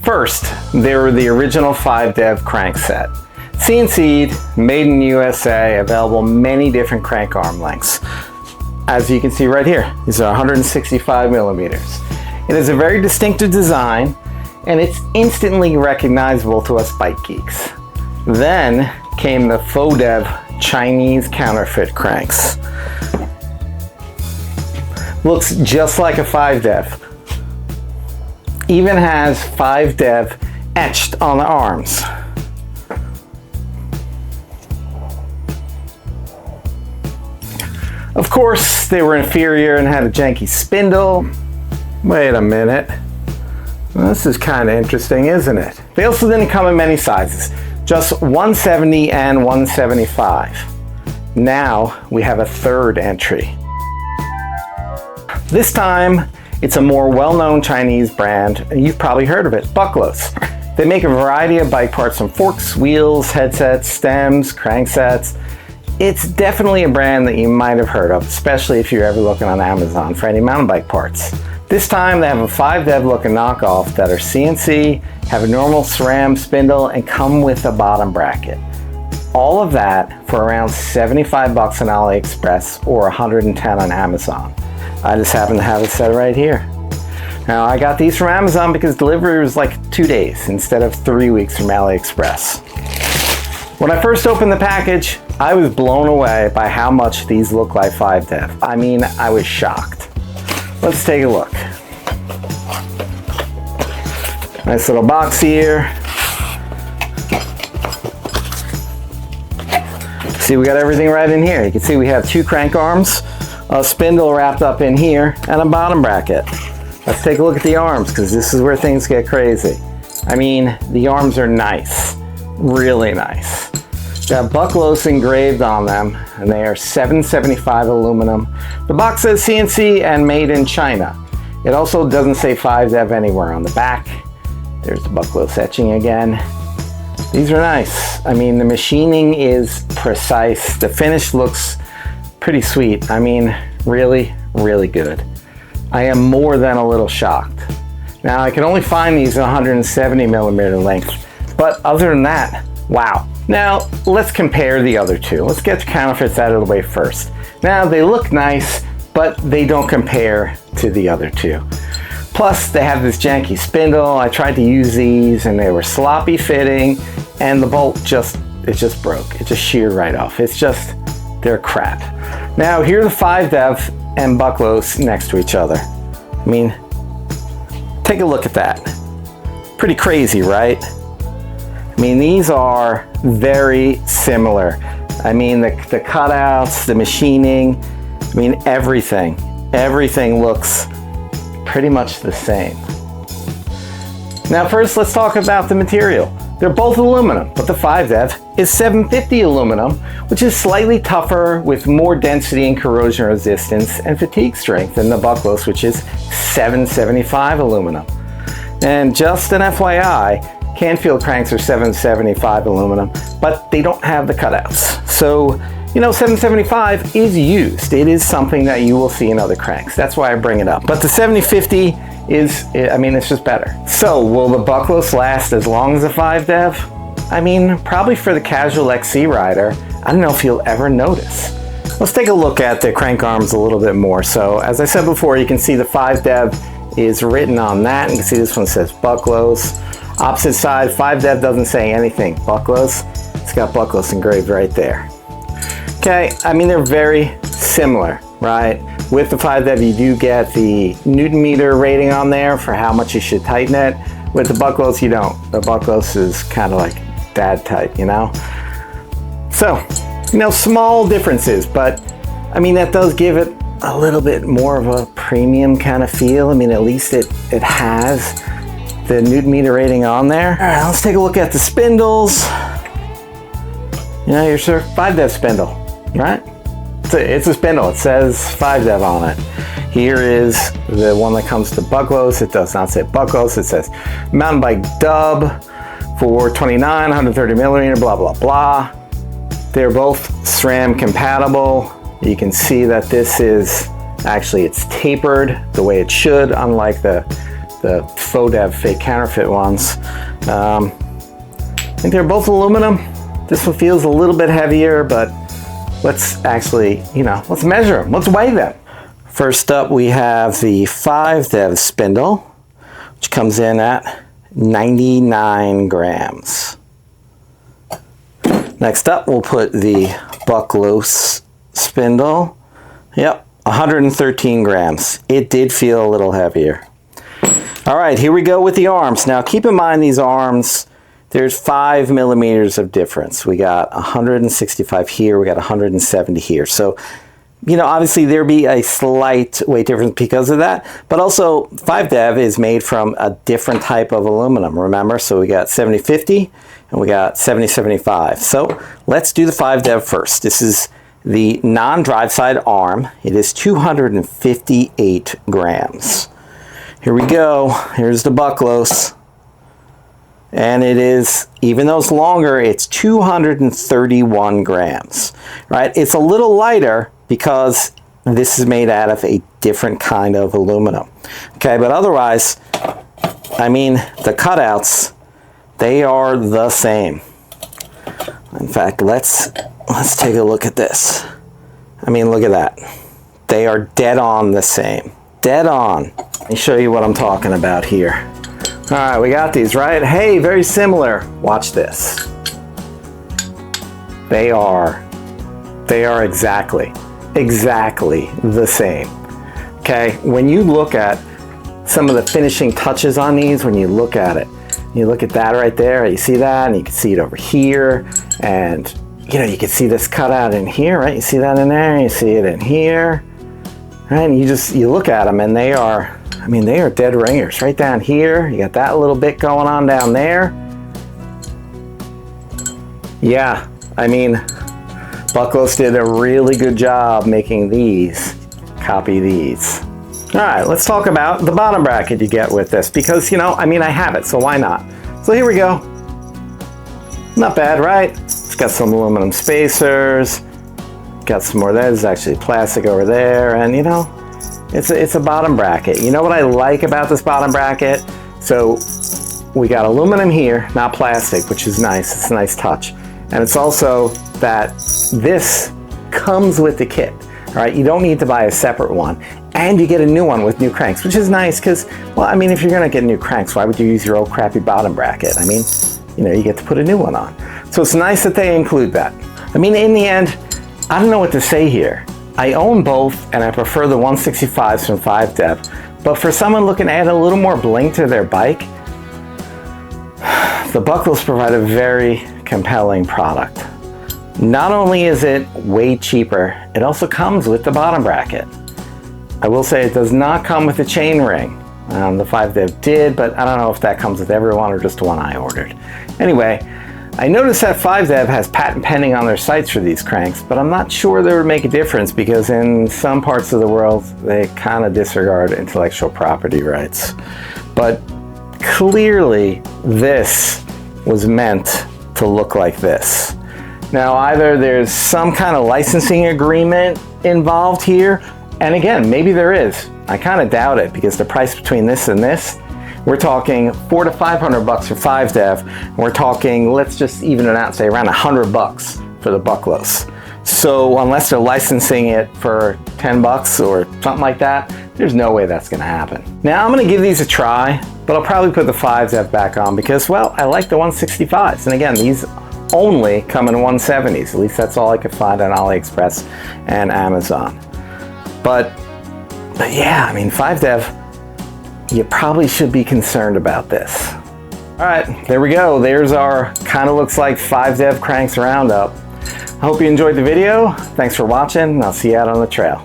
First, they were the original 5-dev crankset. CNC'd, made in USA, available many different crank arm lengths. As you can see right here, these are 165 millimeters. It is a very distinctive design, and it's instantly recognizable to us bike geeks. Then came the faux dev Chinese counterfeit cranks. Looks just like a 5-dev. Even has 5-dev etched on the arms. Of course, they were inferior and had a janky spindle. Wait a minute. Well, this is kind of interesting, isn't it? They also didn't come in many sizes, just 170 and 175. Now we have a third entry. This time, it's a more well-known Chinese brand, and you've probably heard of it, Bucklos. They make a variety of bike parts from forks, wheels, headsets, stems, cranksets. It's definitely a brand that you might have heard of, especially if you're ever looking on Amazon for any mountain bike parts. This time they have a 5-dev looking knockoff that are CNC, have a normal SRAM spindle, and come with a bottom bracket. All of that for around 75 bucks on AliExpress or 110 on Amazon. I just happen to have a set right here. Now I got these from Amazon because delivery was like 2 days instead of 3 weeks from AliExpress. When I first opened the package, I was blown away by how much these look like 5-dev. I mean, I was shocked. Let's take a look. Nice little box here. See, we got everything right in here. You can see we have 2 crank arms, a spindle wrapped up in here, and a bottom bracket. Let's take a look at the arms, because this is where things get crazy. I mean, the arms are nice, really nice. Got Bucklos engraved on them, and they are 775 aluminum. The box says CNC and made in China. It also doesn't say 5-dev anywhere on the back. There's the Bucklos etching again. These are nice. I mean, the machining is precise. The finish looks pretty sweet. I mean, really, really good. I am more than a little shocked. Now, I can only find these in 170 millimeter length, but other than that, wow. Now, let's compare the other two. Let's get the counterfeits out of the way first. Now, they look nice, but they don't compare to the other two. Plus, they have this janky spindle. I tried to use these, and they were sloppy fitting, and the bolt just broke. It just sheared right off. It's just, they're crap. Now, here are the 5-dev and Bucklos next to each other. I mean, take a look at that. Pretty crazy, right? I mean, these are very similar. I mean, the cutouts, the machining, I mean, everything looks pretty much the same. Now, first, let's talk about the material. They're both aluminum, but the 5-dev is 750 aluminum, which is slightly tougher with more density and corrosion resistance and fatigue strength than the Bucklos, which is 775 aluminum. And just an FYI, Canfield cranks are 775 aluminum, but they don't have the cutouts. So, you know, 775 is used. It is something that you will see in other cranks. That's why I bring it up. But the 7050 is, I mean, it's just better. So, will the Bucklos last as long as the 5-dev? I mean, probably for the casual XC rider. I don't know if you'll ever notice. Let's take a look at the crank arms a little bit more. So, as I said before, you can see the 5-dev is written on that. You can see this one says Bucklos. Opposite side, 5-dev doesn't say anything. Bucklos, it's got Bucklos engraved right there. Okay, I mean, they're very similar, right? With the 5-dev, you do get the Newton meter rating on there for how much you should tighten it. With the Bucklos, you don't. The Bucklos is kind of like dad tight, you know? So, you know, small differences, but I mean, that does give it a little bit more of a premium kind of feel. I mean, at least it has the Newton meter rating on there. All right, let's take a look at the spindles. You know, your 5-dev spindle, right? It's a spindle. It says 5-dev on it. Here is the one that comes to Bucklos. It does not say Bucklos. It says mountain bike dub for 29, 130 millimeter, blah, blah, blah. They're both SRAM compatible. You can see that this is, actually it's tapered the way it should, unlike the the faux dev, fake counterfeit ones. I think they're both aluminum. This one feels a little bit heavier, but let's actually, let's measure them. Let's weigh them. First up, we have the 5 dev spindle, which comes in at 99 grams. Next up, we'll put the Bucklos spindle. Yep, 113 grams. It did feel a little heavier. All right, here we go with the arms. Now, keep in mind these arms, there's 5 millimeters of difference. We got 165 here, we got 170 here. So, obviously there'd be a slight weight difference because of that, but also 5 dev is made from a different type of aluminum, remember? So we got 7050 and we got 7075. So let's do the 5 dev first. This is the non-drive side arm. It is 258 grams. Here we go. Here's the Bucklos. And it is, even though it's longer, it's 231 grams, right? It's a little lighter because this is made out of a different kind of aluminum. Okay, but otherwise, the cutouts, they are the same. In fact, let's take a look at this. Look at that. They are dead on the same. Dead on. Let me show you what I'm talking about here. All right, we got these, right? Hey, very similar. Watch this. They are exactly the same. Okay, when you look at some of the finishing touches on these, when you look at it, you look at that right there, you see that, and you can see it over here, and you can see this cutout in here, right? You see that in there, you see it in here, right? And you look at them, and they are dead ringers. Right down here, you got that little bit going on down there. Yeah, Bucklos did a really good job making these. Copy these. All right, let's talk about the bottom bracket you get with this because, I have it, so why not? So here we go. Not bad, right? It's got some aluminum spacers. Got some more there. There's actually plastic over there, and it's a bottom bracket. You know what I like about this bottom bracket? So we got aluminum here, not plastic, which is nice. It's a nice touch. And it's also that this comes with the kit, all right? You don't need to buy a separate one. And you get a new one with new cranks, which is nice because, if you're gonna get new cranks, why would you use your old crappy bottom bracket? You get to put a new one on. So it's nice that they include that. In the end, I don't know what to say here. I own both, and I prefer the 165s from 5 dev. But for someone looking to add a little more bling to their bike, the Bucklos provide a very compelling product. Not only is it way cheaper, it also comes with the bottom bracket. I will say it does not come with a chain ring. The 5 dev did, but I don't know if that comes with everyone or just the one I ordered. Anyway, I noticed that 5 dev has patent pending on their sites for these cranks, but I'm not sure they would make a difference because in some parts of the world, they kind of disregard intellectual property rights. But clearly, this was meant to look like this. Now, either there's some kind of licensing agreement involved here, and again, maybe there is. I kind of doubt it because the price between this and this, we're talking $400 to $500 for 5 dev. We're talking, let's just even it out and say around $100 for the Bucklos. So unless they're licensing it for $10 or something like that, there's no way that's gonna happen. Now I'm gonna give these a try, but I'll probably put the 5 dev back on because, I like the 165s. And again, these only come in 170s. At least that's all I could find on AliExpress and Amazon. But yeah, 5 dev, you probably should be concerned about this. All right, there we go. There's our kind of looks like 5 dev cranks roundup. I hope you enjoyed the video. Thanks for watching, and I'll see you out on the trail.